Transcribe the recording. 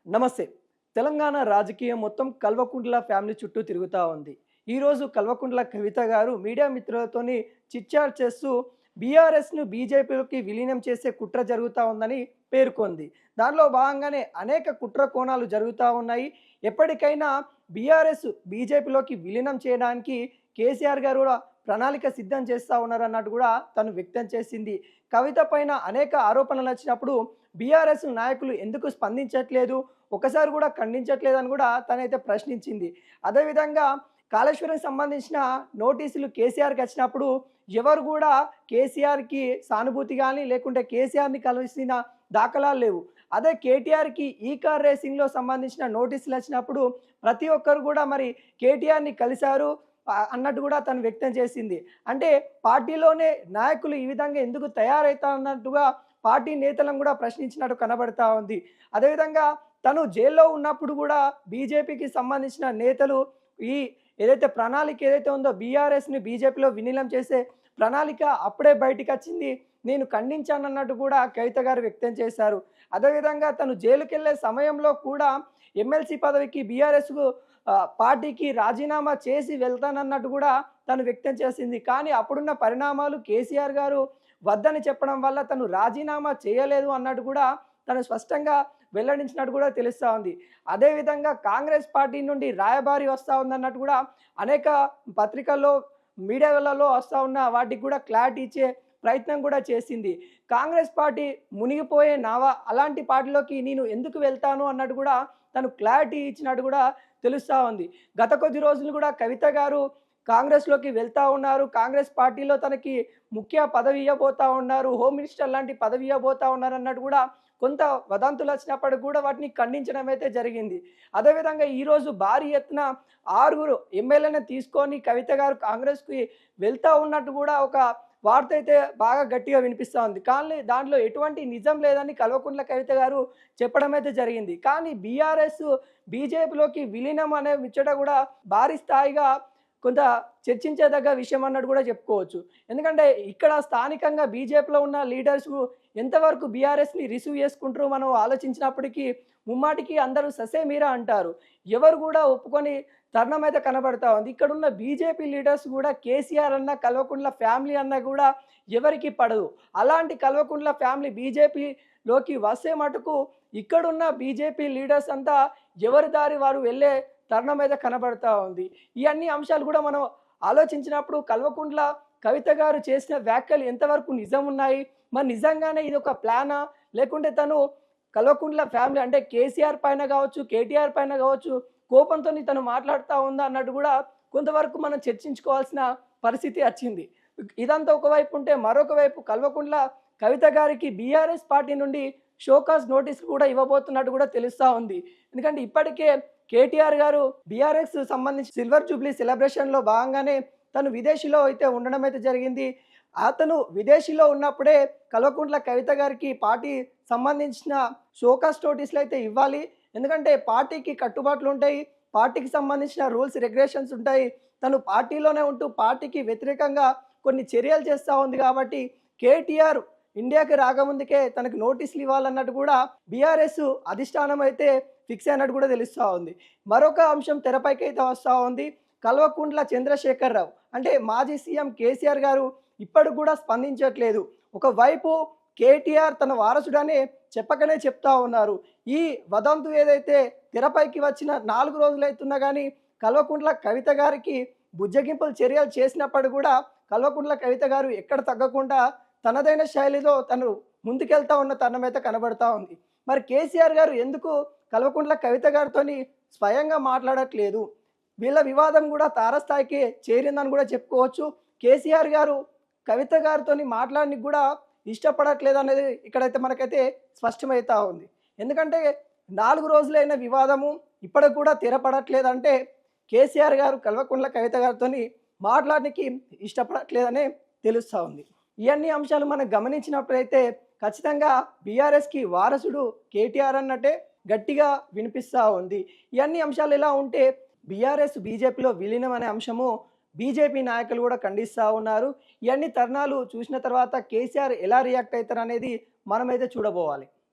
నమస్తే. తెలంగాణ రాజకీయం మొత్తం కల్వకుంట్ల ఫ్యామిలీ చుట్టూ తిరుగుతా ఉంది. ఈరోజు కల్వకుంట్ల కవిత గారు మీడియా మిత్రులతోని చిట్‌చాట్ చేస్తూ బీఆర్ఎస్‌ను బీజేపీలోకి విలీనం చేసే కుట్ర జరుగుతా ఉందని పేర్కొంది. దానిలో భాగంగానే అనేక కుట్ర కోణాలు జరుగుతా ఉన్నాయి. ఎప్పటికైనా బీఆర్ఎస్ బీజేపీలోకి విలీనం చేయడానికి కేసీఆర్ గారు కూడా ప్రణాళిక సిద్ధం చేస్తా ఉన్నారన్నట్టు కూడా తను వ్యక్తం చేసింది. కవిత పైన అనేక ఆరోపణలు వచ్చినప్పుడు బీఆర్ఎస్ నాయకులు ఎందుకు స్పందించట్లేదు, ఒకసారి కూడా ఖండించట్లేదని కూడా తనైతే ప్రశ్నించింది. అదేవిధంగా కాళేశ్వరంకి సంబంధించిన నోటీసులు కేసీఆర్కి వచ్చినప్పుడు ఎవరు కూడా కేసీఆర్కి సానుభూతి కానీ లేకుంటే కేసీఆర్ని కలిసిన దాఖలాలు లేవు. అదే కేటీఆర్కి ఈ కార్ రేసింగ్లో సంబంధించిన నోటీసులు వచ్చినప్పుడు ప్రతి ఒక్కరు కూడా మరి కేటీఆర్ని కలిశారు అన్నట్టు కూడా తను వ్యక్తం చేసింది. అంటే పార్టీలోనే నాయకులు ఈ విధంగా ఎందుకు తయారవుతా అన్నట్టుగా పార్టీ నేతలను కూడా ప్రశ్నించినట్టు కనబడతా ఉంది. అదేవిధంగా తను జైల్లో ఉన్నప్పుడు కూడా బీజేపీకి సంబంధించిన నేతలు ఈ ఏదైతే ప్రణాళిక ఏదైతే ఉందో బీఆర్ఎస్ని బీజేపీలో విలీనం చేసే ప్రణాళిక అప్పుడే బయటికి వచ్చింది, నేను ఖండించానన్నట్టు కూడా కవిత గారు వ్యక్తం చేశారు. అదేవిధంగా తను జైలుకి వెళ్ళే సమయంలో కూడా ఎమ్మెల్సీ పదవికి బీఆర్ఎస్కు పార్టీకి రాజీనామా చేసి వెళ్తానన్నట్టు కూడా తను వ్యక్తం చేసింది. కానీ అప్పుడున్న పరిణామాలు కేసీఆర్ గారు వద్దని చెప్పడం వల్ల తను రాజీనామా చేయలేదు అన్నట్టు కూడా తను స్పష్టంగా వెల్లడించినట్టు కూడా తెలుస్తూ ఉంది. అదేవిధంగా కాంగ్రెస్ పార్టీ నుండి రాయబారి వస్తూ ఉందన్నట్టు కూడా అనేక పత్రికల్లో మీడియాలలో వస్తూ ఉన్న వాటికి కూడా క్లారిటీ ఇచ్చే ప్రయత్నం కూడా చేసింది. కాంగ్రెస్ పార్టీ మునిగిపోయే నావా, అలాంటి పార్టీలోకి నేను ఎందుకు వెళ్తాను అన్నట్టు కూడా తను క్లారిటీ ఇచ్చినట్టు కూడా తెలుస్తూ ఉంది. గత కొద్ది రోజులు కూడా కవిత గారు కాంగ్రెస్లోకి వెళ్తూ ఉన్నారు, కాంగ్రెస్ పార్టీలో తనకి ముఖ్య పదవి ఇవ్వబోతూ ఉన్నారు, హోమ్ మినిస్టర్ లాంటి పదవి ఇవ్వబోతూ ఉన్నారు అన్నట్టు కూడా కొంత వదంతులు వచ్చినప్పటికి కూడా వాటిని ఖండించడం అయితే జరిగింది. అదేవిధంగా ఈరోజు భారీ ఎత్తున 6 ఎమ్మెల్యేలను తీసుకొని కవిత గారు కాంగ్రెస్కి వెళ్తూ ఉన్నట్టు కూడా ఒక వార్త అయితే బాగా గట్టిగా వినిపిస్తూ ఉంది. కానీ దాంట్లో ఎటువంటి నిజం లేదని కల్వకుంట్ల కవిత గారు చెప్పడం అయితే జరిగింది. కానీ బీఆర్ఎస్ బీజేపీలోకి విలీనం అనే ముచ్చట కూడా భారీ స్థాయిగా కొంత చర్చించేదగ్గ విషయం అన్నట్టు కూడా చెప్పుకోవచ్చు. ఎందుకంటే ఇక్కడ స్థానికంగా బీజేపీలో ఉన్న లీడర్స్ ఎంతవరకు బీఆర్ఎస్ని రిసీవ్ చేసుకుంటారో మనం ఆలోచించినప్పటికీ ముమ్మాటికి అందరూ ససేమీరా అంటారు. ఎవరు కూడా ఒప్పుకొని తరుణం అయితే కనబడతా ఉంది. ఇక్కడున్న బీజేపీ లీడర్స్ కూడా కేసీఆర్ అన్న కల్వకుంట్ల ఫ్యామిలీ అన్న కూడా ఎవరికి పడదు. అలాంటి కల్వకుంట్ల ఫ్యామిలీ బీజేపీలోకి వస్తే మటుకు ఇక్కడున్న బీజేపీ లీడర్స్ అంతా ఎవరి దారి వారు వెళ్ళే తరుణం అయితే కనబడతా ఉంది. ఈ అన్ని అంశాలు కూడా మనం ఆలోచించినప్పుడు కల్వకుంట్ల కవిత గారు చేసిన వ్యాఖ్యలు ఎంతవరకు నిజం ఉన్నాయి, మరి నిజంగానే ఇది ఒక ప్లానా, లేకుంటే తను కల్వకుంట్ల ఫ్యామిలీ అంటే కేసీఆర్ పైన కావచ్చు, కేటీఆర్ పైన కావచ్చు కోపంతో తను మాట్లాడుతూ ఉందా అన్నట్టు కూడా కొంతవరకు మనం చర్చించుకోవాల్సిన పరిస్థితి వచ్చింది. ఇదంతా ఒకవైపు ఉంటే మరొక వైపు కల్వకుంట్ల కవిత గారికి బీఆర్ఎస్ పార్టీ నుండి షోకాజ్ నోటీసులు కూడా ఇవ్వబోతున్నట్టు కూడా తెలుస్తూ ఉంది. ఎందుకంటే ఇప్పటికే కేటీఆర్ గారు బీఆర్ఎస్ సంబంధించి సిల్వర్ జూబ్లీ సెలబ్రేషన్లో భాగంగానే తను విదేశీలో అయితే ఉండడం అయితే జరిగింది. అతను విదేశీలో ఉన్నప్పుడే కల్వకుంట్ల కవిత గారికి పార్టీ సంబంధించిన షోకాజ్ నోటీసులు అయితే ఇవ్వాలి. ఎందుకంటే పార్టీకి కట్టుబాట్లు ఉంటాయి, పార్టీకి సంబంధించిన రూల్స్ రెగ్యులేషన్స్ ఉంటాయి. తను పార్టీలోనే ఉంటూ పార్టీకి వ్యతిరేకంగా కొన్ని చర్యలు చేస్తూ ఉంది కాబట్టి కేటీఆర్ ఇండియాకి రాకముందుకే తనకు నోటీసులు ఇవ్వాలన్నట్టు కూడా బీఆర్ఎస్ అధిష్టానం అయితే ఫిక్స్ అయినట్టు కూడా తెలుస్తూ ఉంది. మరొక అంశం తెరపైకి అయితే వస్తూ ఉంది. కల్వకుంట్ల చంద్రశేఖరరావు అంటే మాజీ సీఎం కేసీఆర్ గారు ఇప్పటికి కూడా స్పందించట్లేదు. ఒకవైపు కేటీఆర్ తన వారసుడనే చెప్పకనే చెప్తా ఉన్నారు. ఈ వదంతు ఏదైతే తెరపైకి వచ్చిన 4 రోజులు అవుతున్నా కానీ కల్వకుంట్ల కవిత గారికి బుజ్జగింపులు చర్యలు చేసినప్పుడు కూడా కల్వకుంట్ల కవిత గారు ఎక్కడ తగ్గకుండా తనదైన శైలిలో తను ముందుకెళ్తా ఉన్న తరుణం అయితే కనబడతా ఉంది. మరి కేసీఆర్ గారు ఎందుకు కల్వకుంట్ల కవిత గారితో స్వయంగా మాట్లాడట్లేదు? వీళ్ళ వివాదం కూడా తారస్థాయికి చేరిందని కూడా చెప్పుకోవచ్చు. కేసీఆర్ గారు కవిత గారితో మాట్లాడడానికి కూడా ఇష్టపడట్లేదు అనేది ఇక్కడైతే మనకైతే స్పష్టమవుతా ఉంది. ఎందుకంటే 4 రోజులైన వివాదము ఇప్పటికి కూడా తెరపడట్లేదంటే కేసీఆర్ గారు కల్వకుంట్ల కవిత గారితో మాట్లాడడానికి ఇష్టపడట్లేదనే తెలుస్తూ ఉంది. ఇవన్నీ అంశాలు మనం గమనించినప్పుడైతే ఖచ్చితంగా బీఆర్ఎస్కి వారసుడు కేటీఆర్ అన్నట్టే గట్టిగా వినిపిస్తూ ఉంది. ఇవన్నీ అంశాలు ఎలా ఉంటే బీఆర్ఎస్ బీజేపీలో విలీనం అనే అంశము బీజేపీ నాయకులు కూడా ఖండిస్తూ ఉన్నారు. ఇవన్నీ తరుణాలు చూసిన తర్వాత కేసీఆర్ ఎలా రియాక్ట్ అవుతారు అనేది మనమైతే చూడబోవాలి.